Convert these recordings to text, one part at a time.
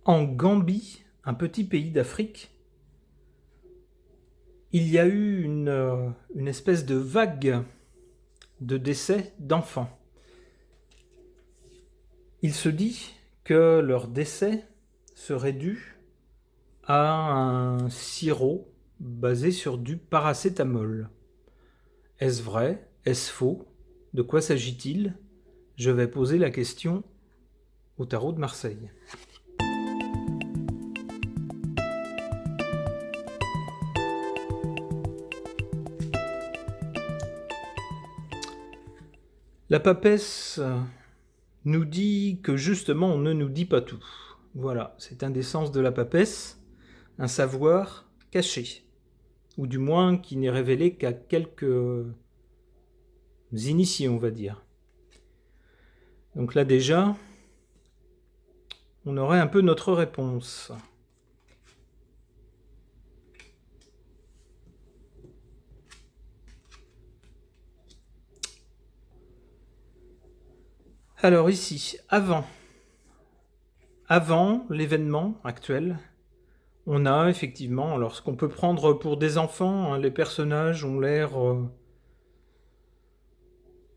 En Gambie, un petit pays d'Afrique, il y a eu une espèce de vague de décès d'enfants. Il se dit que leur décès serait dû à un sirop basé sur du paracétamol. Est-ce vrai? Est-ce faux? De quoi s'agit-il? Je vais poser la question au tarot de Marseille. La papesse nous dit que justement on ne nous dit pas tout. Voilà, c'est un des sens de la papesse, un savoir caché, ou du moins qui n'est révélé qu'à quelques initiés, on va dire. Donc là déjà, on aurait un peu notre réponse. Alors ici, avant l'événement actuel, on a effectivement, alors ce qu'on peut prendre pour des enfants, hein, les personnages ont l'air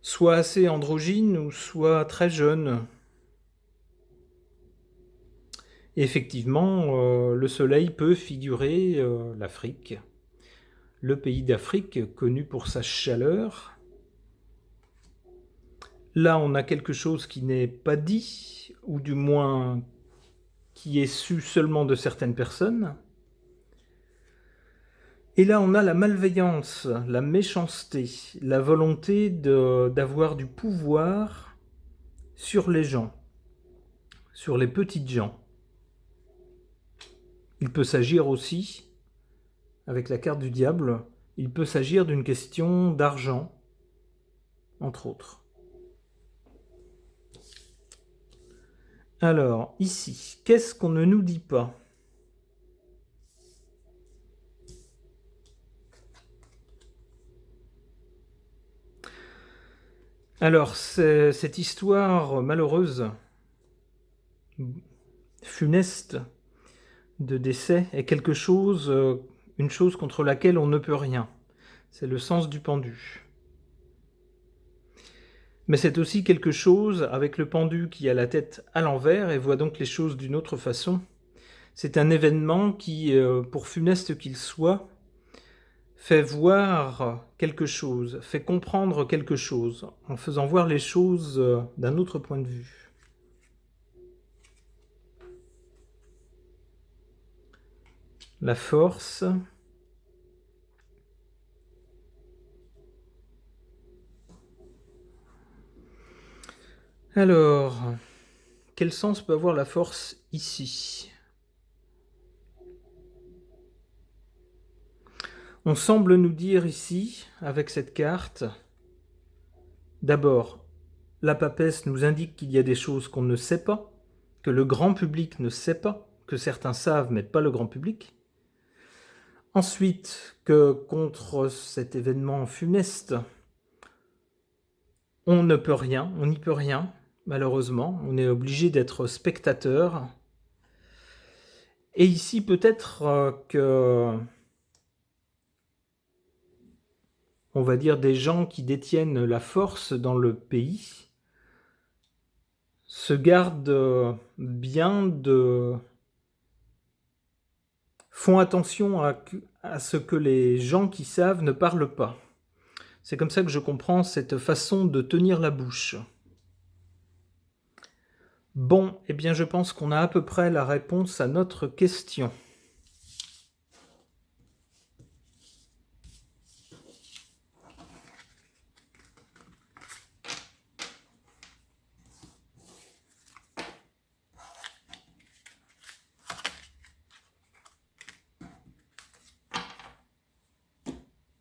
soit assez androgynes ou soit très jeunes. Et effectivement, le soleil peut figurer l'Afrique, le pays d'Afrique connu pour sa chaleur. Là, on a quelque chose qui n'est pas dit, ou du moins qui est su seulement de certaines personnes. Et là, on a la malveillance, la méchanceté, la volonté d'avoir du pouvoir sur les gens, sur les petites gens. Il peut s'agir aussi, avec la carte du diable, il peut s'agir d'une question d'argent, entre autres. Alors, ici, qu'est-ce qu'on ne nous dit pas? Alors, cette histoire malheureuse, funeste, de décès est quelque chose, une chose contre laquelle on ne peut rien. C'est le sens du pendu. Mais c'est aussi quelque chose avec le pendu qui a la tête à l'envers et voit donc les choses d'une autre façon. C'est un événement qui, pour funeste qu'il soit, fait voir quelque chose, fait comprendre quelque chose, en faisant voir les choses d'un autre point de vue. La force. Alors, quel sens peut avoir la force ici? On semble nous dire ici, avec cette carte, d'abord, la papesse nous indique qu'il y a des choses qu'on ne sait pas, que le grand public ne sait pas, que certains savent mais pas le grand public. Ensuite, que contre cet événement funeste, on ne peut rien, on n'y peut rien, malheureusement. On est obligé d'être spectateur. Et ici, peut-être que, on va dire, des gens qui détiennent la force dans le pays se gardent bien font attention à ce que les gens qui savent ne parlent pas. C'est comme ça que je comprends cette façon de tenir la bouche. Bon, eh bien je pense qu'on a à peu près la réponse à notre question.